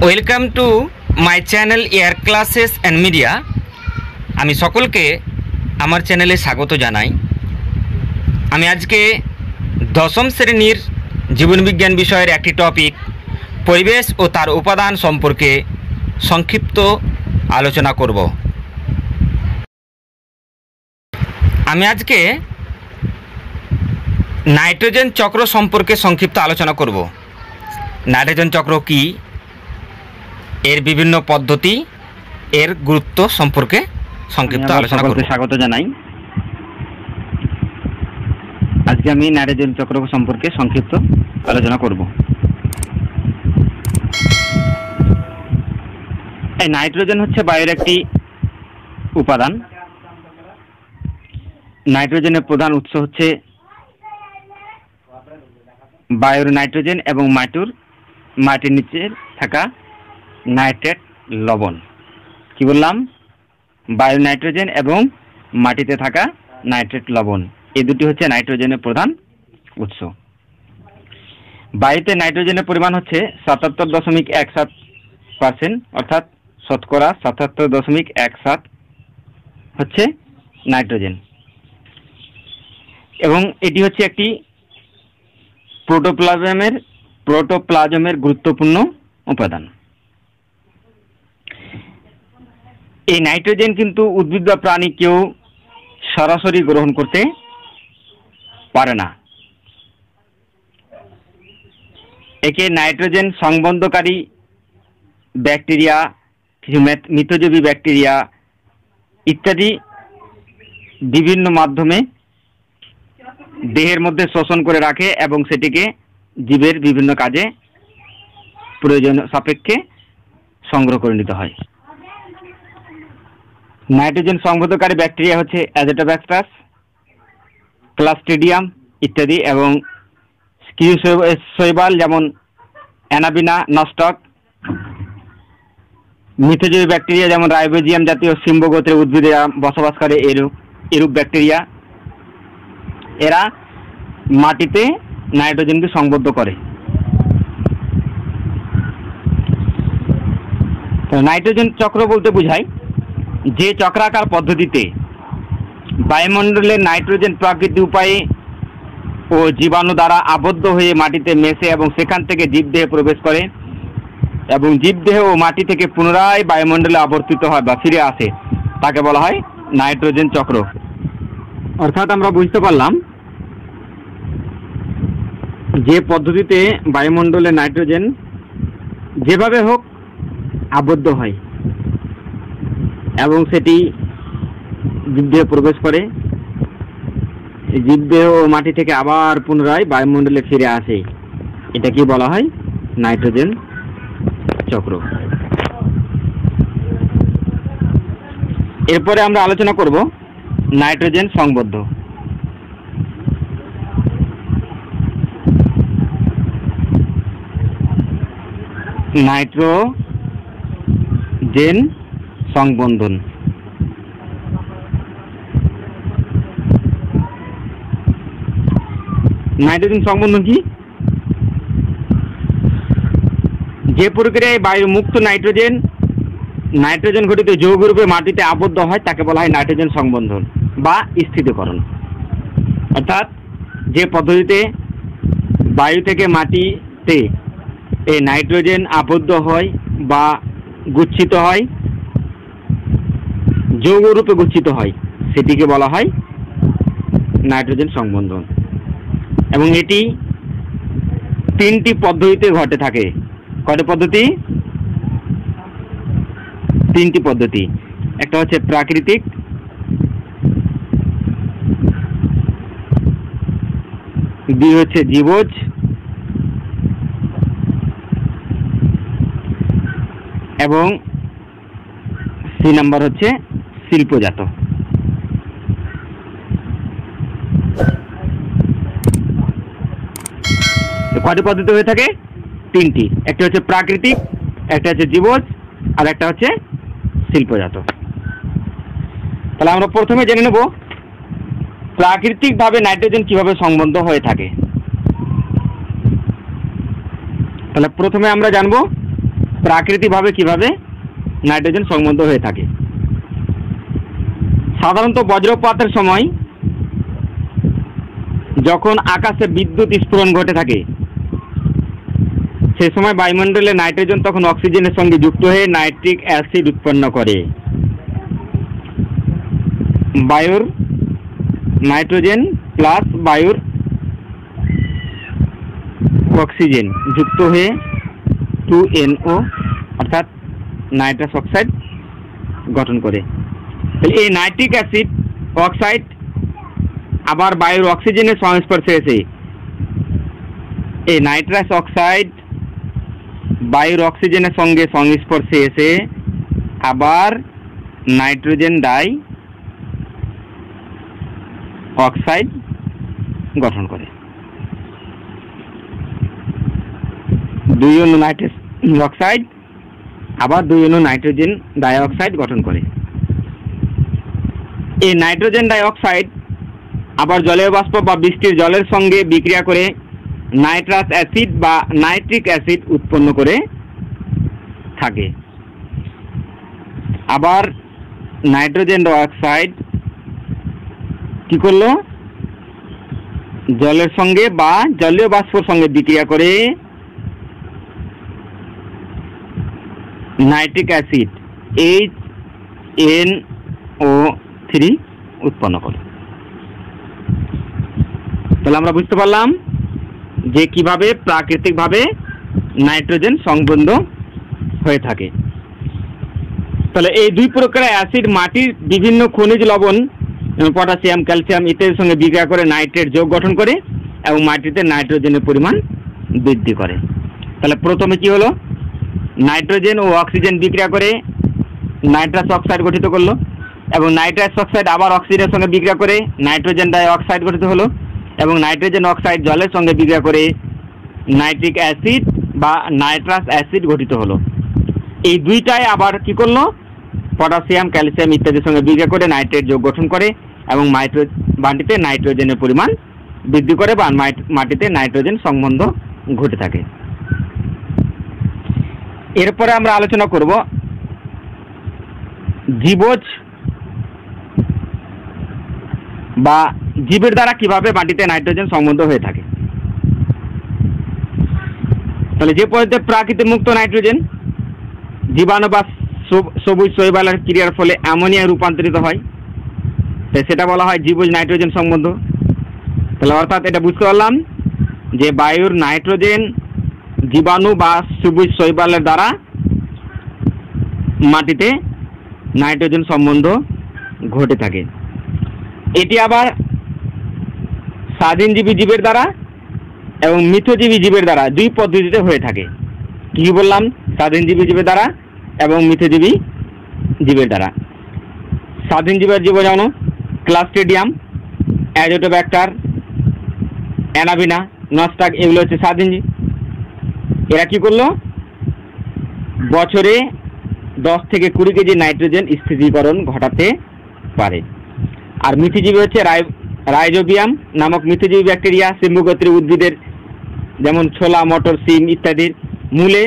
Welcome to my channel air classes and media. আমি সকলকে আমার চ্যানেলে স্বাগত জানাই। আমি আজকে দশম শ্রেণীর জীবনবিজ্ঞান বিষয়ের একটি টপিক পরিবেশ ও তার উপাদান সম্পর্কে সংক্ষিপ্ত আলোচনা করব। আমি আজকে নাইট্রোজেন চক্র সম্পর্কে সংক্ষিপ্ত আলোচনা করব। নাইট্রোজেন চক্র কি, এর বিভিন্ন পদ্ধতি, এর গুরুত্ব সম্পর্কে সংক্ষিপ্ত আলোচনা করব। স্বাগত জানাই। আজকে আমি নাইট্রোজেন চক্র সম্পর্কে সংক্ষিপ্ত আলোচনা করব। এই নাইট্রোজেন হচ্ছে বায়ুর একটি উপাদান। নাইট্রোজেনের প্রধান উৎস হচ্ছে বায়ুর নাইট্রোজেন এবং মাটির নিচে থাকা নাইট্রেট লবণ। কি বললাম? বায়ু নাইট্রোজেন এবং মাটিতে থাকা নাইট্রেট লবণ, এই দুটি হচ্ছে নাইট্রোজেনের প্রধান উৎস। বায়ুতে নাইট্রোজেনের পরিমাণ হচ্ছে 77.17%, অর্থাৎ শতকরা 77.17 হচ্ছে নাইট্রোজেন, এবং এটি হচ্ছে একটি প্রোটোপ্লাজমের গুরুত্বপূর্ণ উপাদান। এই নাইট্রোজেন কিন্তু উদ্ভিদ বা প্রাণী কেউ সরাসরি গ্রহণ করতে পারে না। একে নাইট্রোজেন সংবন্ধকারী ব্যাকটেরিয়া, কিছু মিথজীবী ব্যাকটেরিয়া ইত্যাদি বিভিন্ন মাধ্যমে দেহের মধ্যে শোষণ করে রাখে এবং সেটিকে জীবের বিভিন্ন কাজে প্রয়োজন সাপেক্ষে সংগ্রহ করে নিতে হয়। নাইট্রোজেন সংবন্ধকারী ব্যাকটেরিয়া হচ্ছে অ্যাজোটোব্যাক্টাস, ক্লাস্ট্রিডিয়াম ইত্যাদি, এবং স্কিউশৈবাল যেমন অ্যানাবিনা নস্টক। মিথজীবী ব্যাকটেরিয়া যেমন রাইবোজিয়াম জাতীয় সিম্বো গোত্রের উদ্ভিদে বসবাস করে এরূপ ব্যাকটেরিয়া। এরা মাটিতে নাইট্রোজেনকে সংবদ্ধ করে। নাইট্রোজেন চক্র বলতে বোঝায় যে চক্রাকার পদ্ধতিতে বায়ুমণ্ডলে নাইট্রোজেন প্রাকৃতিক উপায়ে ও জীবাণু দ্বারা আবদ্ধ হয়ে মাটিতে মেশে এবং সেখান থেকে জীবদেহে প্রবেশ করে এবং জীবদেহ ও মাটি থেকে পুনরায় বায়ুমণ্ডলে আবর্তিত হয় বা ফিরে আসে, তাকে বলা হয় নাইট্রোজেন চক্র। অর্থাৎ আমরা বুঝতে পারলাম যে পদ্ধতিতে বায়ুমণ্ডলে নাইট্রোজেন যেভাবে হোক আবদ্ধ হয় এবং সেটি জীবদেহে প্রবেশ করে, জীবদেহ ও মাটি থেকে আবার পুনরায় বায়ুমণ্ডলে ফিরে আসে, এটা কি বলা হয়? নাইট্রোজেন চক্র। এরপরে আমরা আলোচনা করব নাইট্রোজেন সংবদ্ধ। নাইট্রোজেন সংবন্ধন। নাইট্রোজেন সংবন্ধন কি? যে প্রক্রিয়ায় বায়ুর মুক্ত নাইট্রোজেন ঘটিত যৌগরূপে মাটিতে আবদ্ধ হয় তাকে বলা হয় নাইট্রোজেন সংবন্ধন বা স্থিতিকরণ। অর্থাৎ যে পদ্ধতিতে বায়ু থেকে মাটিতে এই নাইট্রোজেন আবদ্ধ হয় বা গুচ্ছিত হয়, যৌগরূপে গুচ্ছিত হয়, সেটিকে বলা হয় নাইট্রোজেন সংবন্ধন। এবং এটি 3টি পদ্ধতিতে ঘটে থাকে। কয়টা পদ্ধতি? 3টি পদ্ধতি। একটা হচ্ছে প্রাকৃতিক, দুই হচ্ছে জীবজ, এবং 3 নম্বর হচ্ছে শিল্পজাত। কয়টি পদ্ধতি হয়ে থাকে? 3টি। একটা হচ্ছে প্রাকৃতিক, একটা হচ্ছে জীবজ, আর একটা হচ্ছে শিল্পজাত। তাহলে আমরা প্রথমে জেনে নেব প্রাকৃতিকভাবে নাইট্রোজেন কিভাবে সংবদ্ধ হয়ে থাকে। তাহলে প্রথমে আমরা জানব প্রাকৃতিকভাবে কিভাবে নাইট্রোজেন সংবন্ধ হয়ে থাকে। সাধারণত বজ্রপাতের সময় যখন আকাশে বিদ্যুৎ স্ফোরণ ঘটে থাকে সে সময় বায়ুমণ্ডলে নাইট্রোজেন তখন অক্সিজেনের সঙ্গে যুক্ত হয়ে নাইট্রিক অ্যাসিড উৎপন্ন করে। বায়ুর নাইট্রোজেন প্লাস বায়ুর অক্সিজেন যুক্ত হয়ে 2NO অর্থাৎ নাইট্রাস অক্সাইড গঠন করে। এই নাইট্রিক অ্যাসিড অক্সাইড আবার বায়ুর অক্সিজেনের সংস্পর্শে এসে এই নাইট্রাস অক্সাইড বায়ুর অক্সিজেনের সঙ্গে সংস্পর্শে এসে আবার নাইট্রোজেন ডাই অক্সাইড গঠন করে। 2 অণু নাইট্রাস অক্সাইড আবার 2 অণু নাইট্রোজেন ডাই অক্সাইড গঠন করে। এই নাইট্রোজেন ডাই অক্সাইড আবার জলীয় বাষ্প বা বৃষ্টির জলের সঙ্গে বিক্রিয়া করে নাইট্রাস অ্যাসিড বা নাইট্রিক অ্যাসিড উৎপন্ন করে থাকে। আবার নাইট্রোজেন ডাই অক্সাইড কি করলো, জলের সঙ্গে বা জলীয় বাষ্পর সঙ্গে বিক্রিয়া করে নাইট্রিক অ্যাসিড HNO3 উৎপন্ন করে। তাহলে আমরা বুঝতে পারলাম যে কিভাবে প্রাকৃতিকভাবে নাইট্রোজেন সংবন্ধ হয়ে থাকে। তাহলে এই দুই প্রকারের অ্যাসিড মাটির বিভিন্ন খনিজ লবণ পটাশিয়াম, ক্যালসিয়াম ইত্যাদির সঙ্গে বিক্রিয়া করে নাইট্রেট যৌগ গঠন করে এবং মাটিতে নাইট্রোজেনের পরিমাণ বৃদ্ধি করে। তাহলে প্রথমে কি হলো, নাইট্রোজেন ও অক্সিজেন বিক্রিয়া করে নাইট্রাস অক্সাইড গঠিত করলো এবং নাইট্রাস অক্সাইড আবার অক্সিজেনের সঙ্গে বিক্রিয়া করে নাইট্রোজেন ডাই অক্সাইড গঠিত হলো এবং নাইট্রোজেন অক্সাইড জলের সঙ্গে বিক্রিয়া করে নাইট্রিক অ্যাসিড বা নাইট্রাস অ্যাসিড গঠিত হলো। এই দুইটাই আবার কি করলো, পটাশিয়াম, ক্যালসিয়াম ইত্যাদির সঙ্গে বিক্রিয়া করে নাইট্রেট যৌগ গঠন করে এবং মাটিতে নাইট্রোজেনের পরিমাণ বৃদ্ধি করে বা মাটিতে নাইট্রোজেন সংবন্ধ ঘটে থাকে। এরপরে আমরা আলোচনা করব জীবজ বা জীবের দ্বারা কিভাবে মাটিতে নাইট্রোজেন সংবন্ধ হয়ে থাকে। তাহলে যে পদ্ধতিতে প্রাকৃতিক মুক্ত নাইট্রোজেন জীবাণু বা সবুজ শৈবালের ক্রিয়ার ফলে অ্যামোনিয়ায় রূপান্তরিত হয় সেটা বলা হয় জীবজ নাইট্রোজেন সংবন্ধ। তাহলে অর্থাৎ এটা বুঝতে পারলাম যে বায়ুর নাইট্রোজেন জীবাণু বা সবুজ শৈবালের দ্বারা মাটিতে নাইট্রোজেন সম্বন্ধ ঘটে থাকে। এটি আবার স্বাধীনজীবী জীবের দ্বারা এবং মিথজীবী জীবের দ্বারা দুই পদ্ধতিতে হয়ে থাকে। কি বললাম, স্বাধীনজীবী জীবের দ্বারা এবং মিথজীবী জীবের দ্বারা। স্বাধীনজীবের জীব যেমন ক্লাস্ট্রিডিয়াম, অ্যাজোটোব্যাক্টার, অ্যানাবিনা, নস্টাক, এগুলো হচ্ছে স্বাধীনজীবী। এরা কি করলো, বছরে 10 থেকে 20 কেজি নাইট্রোজেন স্থিতিকরণ ঘটাতে পারে। আর মিথজীবী হচ্ছে রাইজোবিয়াম নামক মিথজীবী ব্যাকটেরিয়া সিম্বুগোত্রী উদ্ভিদের যেমন ছোলা, মটর, সিম ইত্যাদির মূলে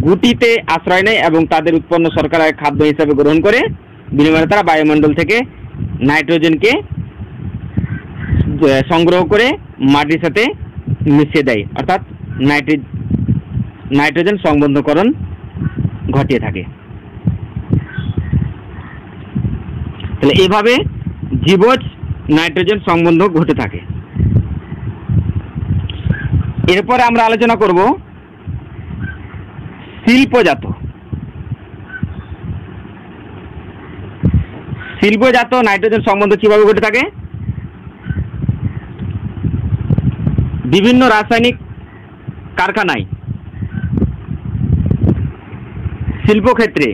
গুটিতে আশ্রয় নেয় এবং তাদের উৎপন্ন শর্করার খাদ্য হিসাবে গ্রহণ করে বিনিময়ে তারা বায়ুমণ্ডল থেকে নাইট্রোজেনকে সংগ্রহ করে মাটির সাথে মিশিয়ে দেয়, অর্থাৎ নাইট্রোজেন সংবন্ধকরণ ঘটিয়ে থাকে। তাহলে এভাবে জীবজ নাইট্রোজেন সংবন্ধ ঘটে থাকে। এরপরে আমরা আলোচনা করব শিল্পজাত নাইট্রোজেন সম্বন্ধ কিভাবে ঘটে থাকে। বিভিন্ন রাসায়নিক কারখানায়, শিল্পক্ষেত্রে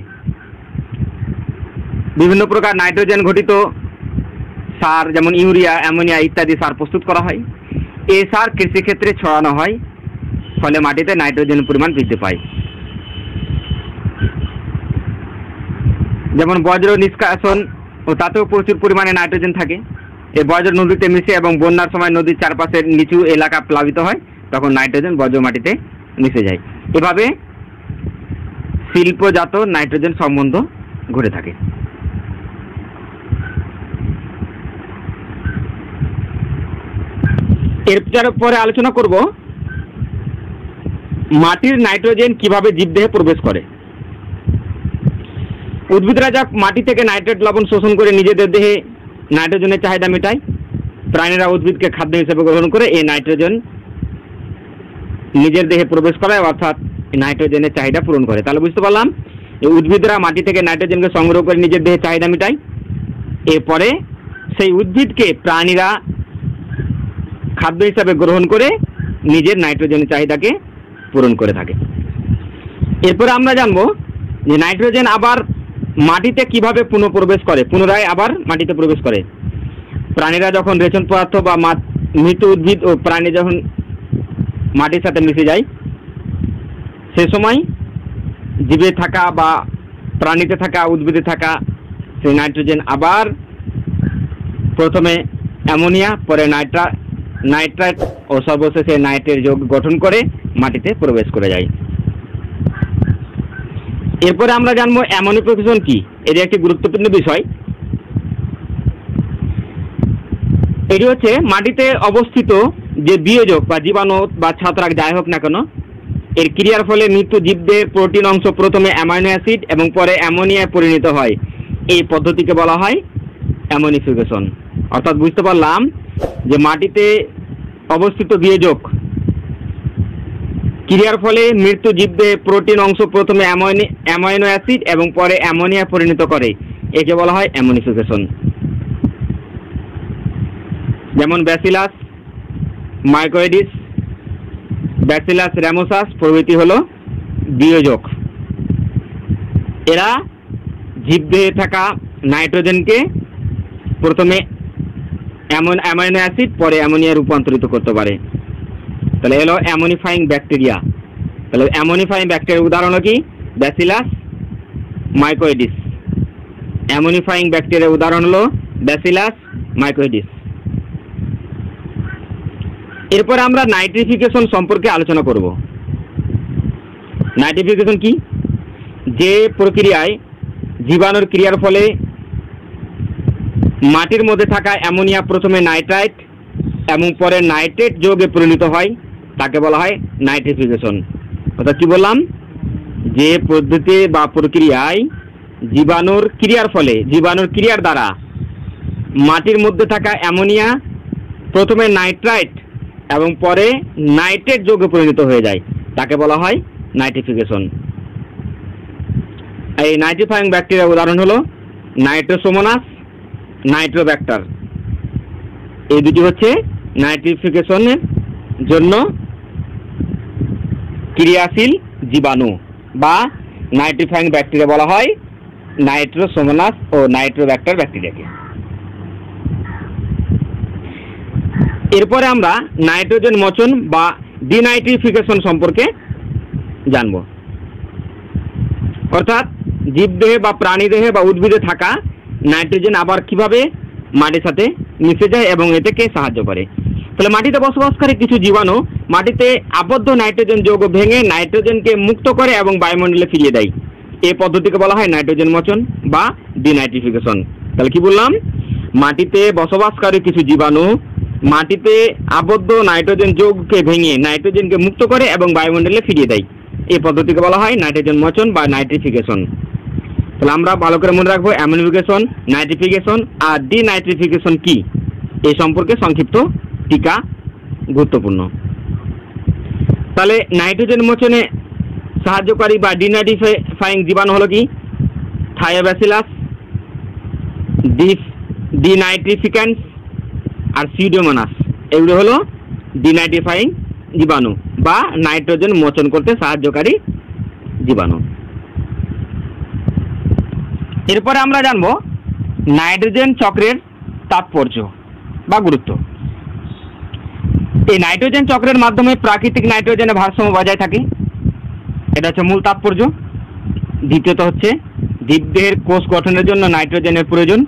বিভিন্ন প্রকার নাইট্রোজেন ঘটিত সার যেমন ইউরিয়া, অ্যামোনিয়া ইত্যাদি সার প্রস্তুত করা হয়। এই সার কৃষিক্ষেত্রে ছড়ানো হয়, ফলে মাটিতে নাইট্রোজেনের পরিমাণ বৃদ্ধি পায়। যেমন বজ্র নিষ্কাশন ও তাতেও প্রচুর পরিমাণে নাইট্রোজেন থাকে। এই বজ্র নদীতে মিশে এবং বন্যার সময় নদীর চারপাশের নিচু এলাকা প্লাবিত হয়, তখন নাইট্রোজেন বজ্র মাটিতে মিশে যায়। এভাবে শিল্পজাত নাইট্রোজেন সম্বন্ধ ঘটে থাকে। এরপরে আলোচনা করব মাটির নাইট্রোজেন কিভাবে জীবদেহে প্রবেশ করে। উদ্ভিদরা যা মাটি থেকে নাইট্রেট লবণ শোষণ করে নিজেদের দেহে নাইট্রোজেনের চাহিদা মেটায়, প্রাণীরা উদ্ভিদকে খাদ্য হিসেবে গ্রহণ করে এই নাইট্রোজেন নিজের দেহে প্রবেশ করায়, অর্থাৎ নাইট্রোজেনের চাহিদা পূরণ করে। তাহলে বুঝতে পারলাম উদ্ভিদরা মাটি থেকে নাইট্রোজেনকে সংগ্রহ করে নিজের দেহে চাহিদা মেটায়, এরপরে সেই উদ্ভিদকে প্রাণীরা খাদ্য হিসাবে গ্রহণ করে নিজের নাইট্রোজেনের চাহিদাকে পূরণ করে থাকে। এরপরে আমরা জানবো যে নাইট্রোজেন আবার মাটিতে কিভাবে পুনঃপ্রবেশ করে, পুনরায় আবার মাটিতে প্রবেশ করে। প্রাণীরা যখন রেচন পদার্থ বা মৃত উদ্ভিদ ও প্রাণী যখন মাটির সাথে মিশে যায়, সে সময় জীবে থাকা বা প্রাণীতে থাকা উদ্ভিদে থাকা সেই নাইট্রোজেন আবার প্রথমে অ্যামোনিয়া, পরে নাইট্রেট ও সর্বশেষে নাইট্রেট যৌগ গঠন করে মাটিতে প্রবেশ করে যায়। এরপরে আমরা জানবো অ্যামোনিফিকেশন কি। এটি একটি গুরুত্বপূর্ণ বিষয়। এটি হচ্ছে মাটিতে অবস্থিত যে বিয়োজক বা জীবাণু বা ছত্রাক যাই হোক না কেন, এর ক্রিয়ার ফলে মৃত জীবদের প্রোটিন অংশ প্রথমে অ্যামাইনো অ্যাসিড এবং পরে অ্যামোনিয়ায় পরিণত হয়। এই পদ্ধতিকে বলা হয় অ্যামোনিফিকেশন। অর্থাৎ বুঝতে পারলাম যে মাটিতে অবস্থিত বিয়োজক ক্রিয়ার ফলে মৃত্যু জীবদের প্রোটিন অংশ প্রথমে অ্যামাইনো অ্যাসিড এবং পরে অ্যামোনিয়া পরিণত করে, একে বলা হয় অ্যামোনিফিকেশন। যেমন ব্যাসিলাস মাইকোয়েডিস, ব্যাসিলাস র্যামোসাস প্রভৃতি হলো বিয়োজক। এরা জীবদেহে থাকা নাইট্রোজেনকে প্রথমে অ্যামাইনো অ্যাসিড পরে অ্যামোনিয়া রূপান্তরিত করতে পারে। তাহলে এলো অ্যামোনিফাইং ব্যাকটেরিয়া। তাহলে অ্যামোনিফাইং ব্যাকটেরিয়ার উদাহরণ হলো কি? ব্যাসিলাস মাইকোয়েডিস। অ্যামোনিফাইং ব্যাকটেরিয়ার উদাহরণ হলো ব্যাসিলাস মাইকোয়েডিস। এরপর আমরা নাইট্রিফিকেশন সম্পর্কে আলোচনা করব। নাইট্রিফিকেশন কি? যে প্রক্রিয়ায় জীবাণুর ক্রিয়ার ফলে মাটির মধ্যে থাকা অ্যামোনিয়া প্রথমে নাইট্রাইট এবং পরে নাইট্রেট যৌগে পরিণত হয়, তাকে বলা হয় নাইট্রিফিকেশন। অর্থাৎ কি বললাম? যে পদ্ধতি বা প্রক্রিয়ায় জীবাণুর ক্রিয়ার ফলে, জীবাণুর ক্রিয়ার দ্বারা মাটির মধ্যে থাকা অ্যামোনিয়া প্রথমে নাইট্রাইট এবং পরে নাইট্রেট যৌগে পরিণত হয়ে যায়, তাকে বলা হয় নাইট্রিফিকেশন। এই নাইট্রিফাইং ব্যাকটেরিয়ার উদাহরণ হলো নাইট্রোসোমোনাস, নাইট্রোব্যাক্টার। এই দুটি হচ্ছে নাইট্রিফিকেশনের জন্য ক্রিয়াশীল জীবাণু বা নাইট্রিফাইং ব্যাকটেরিয়া বলা হয় নাইট্রোসোমোনাস ও নাইট্রোব্যাক্টার ব্যাকটেরিয়াকে। এরপরে আমরা নাইট্রোজেন মোচন বা ডিনাইট্রিফিকেশন সম্পর্কে জানব। অর্থাৎ জীবদেহে বা প্রাণীদেহে বা উদ্ভিদে থাকা নাইট্রোজেন আবার কিভাবে মাটির সাথে মিশে যায় এবং এটাকে সাহায্য করে। তাহলে মাটিতে বসবাসকারী কিছু জীবাণু মাটিতে আবদ্ধ নাইট্রোজেন যৌগ ভেঙে নাইট্রোজেনকে মুক্ত করে এবং বায়ুমণ্ডলে ফিরিয়ে দেয়। এই পদ্ধতিকে বলা হয় নাইট্রোজেন মোচন বা ডিনাইট্রিফিকেশন। তাহলে কি বললাম? মাটিতে বসবাসকারী কিছু জীবাণু মাটিতে আবদ্ধ নাইট্রোজেন যৌগকে ভেঙে নাইট্রোজেনকে মুক্ত করে এবং বায়ুমণ্ডলে ফিরিয়ে দেয়। এই পদ্ধতিকে বলা হয় নাইট্রোজেন মোচন বা নাইট্রিফিকেশন। তাহলে আমরা ভালো করে মনে রাখবো অ্যামোনিফিকেশন, নাইট্রিফিকেশন আর ডিনাইট্রিফিকেশন কি, এই সম্পর্কে সংক্ষিপ্ত টিকা গুরুত্বপূর্ণ। তাহলে নাইট্রোজেন মোচনে সাহায্যকারী বা ডিনাইট্রিফাইং জীবাণু হলো কি? থায়োব্যাসিলাস, ডিনাইট্রিফিক্যান্স আর সিউডোমোনাস। এগুলো হলো ডিনাইট্রিফাইং জীবাণু বা নাইট্রোজেন মোচন করতে সাহায্যকারী জীবাণু। এরপরে আমরা জানবো নাইট্রোজেন চক্রের তাৎপর্য বা গুরুত্ব। এই নাইট্রোজেন চক্রের মাধ্যমে প্রাকৃতিক নাইট্রোজেনের ভারসাম্য বজায় থাকে, এটা হচ্ছে মূল তাৎপর্য। দ্বিতীয়ত হচ্ছে জীবদেহের কোষ গঠনের জন্য নাইট্রোজেনের প্রয়োজন,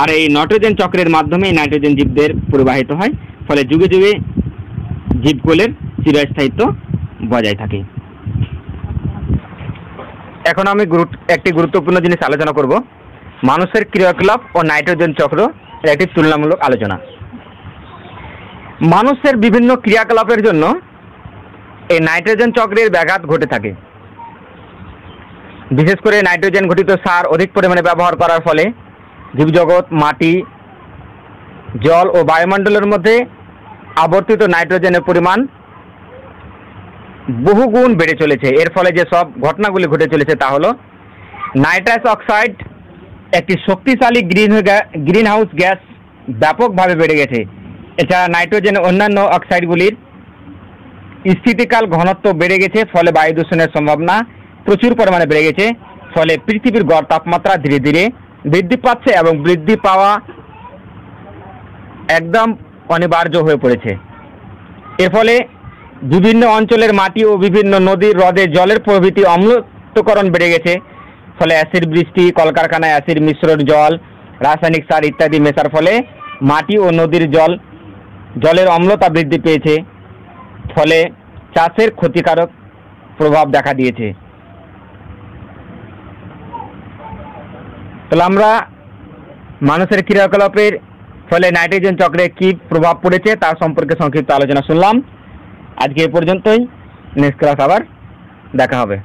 আর এই নাইট্রোজেন চক্রের মাধ্যমে নাইট্রোজেন জীবদের পরিবাহিত হয়, ফলে যুগে যুগে জীবকুলের চিরস্থায়িত্ব বজায় থাকে। এখন আমি একটি গুরুত্বপূর্ণ জিনিস আলোচনা করব, মানুষের ক্রিয়াকলাপ ও নাইট্রোজেন চক্র এর একটি তুলনামূলক আলোচনা। মানুষের বিভিন্ন ক্রিয়াকলাপের জন্য এই নাইট্রোজেন চক্রের ব্যাঘাত ঘটে থাকে। বিশেষ করে নাইট্রোজেন ঘটিত সার অধিক পরিমাণে ব্যবহার করার ফলে জীবজগৎ, মাটি, জল ও বায়ুমণ্ডলের মধ্যে আবর্তিত নাইট্রোজেনের পরিমাণ বহুগুণ বেড়ে চলেছে। এর ফলে যে সব ঘটনাগুলি ঘটে চলেছে তা হলো নাইট্রাস অক্সাইড একটি শক্তিশালী গ্রিনহাউস গ্যাস ব্যাপকভাবে বেড়ে গেছে। এছাড়া নাইট্রোজেন অন্যান্য অক্সাইডগুলির স্থিতিকাল ঘনত্ব বেড়ে গেছে, ফলে বায়ু দূষণের সম্ভাবনা প্রচুর পরিমাণে বেড়ে গেছে। ফলে পৃথিবীর গড় তাপমাত্রা ধীরে ধীরে বৃদ্ধি পাচ্ছে এবং বৃদ্ধি পাওয়া একদম অনিবার্য হয়ে পড়েছে। এর ফলে বিভিন্ন অঞ্চলের মাটি ও বিভিন্ন নদীর হ্রদের জলের প্রভৃতি অম্লত্বকরণ বেড়ে গেছে। ফলে অ্যাসিড বৃষ্টি, কলকারখানায় অ্যাসিড মিশ্রিত জল, রাসায়নিক সার ইত্যাদি মেশার ফলে মাটি ও নদীর জলের অম্লতা বৃদ্ধি পেয়েছে। ফলে চাষের ক্ষতিকারক প্রভাব দেখা দিয়েছে। তাহলে আমরা মানুষের ক্রিয়াকলাপের ফলে নাইট্রোজেন চক্রে কী প্রভাব পড়েছে তার সম্পর্কে সংক্ষিপ্ত আলোচনা শুনলাম। আজকে এ পর্যন্তই। নেক্সট ক্লাস আবার দেখা হবে।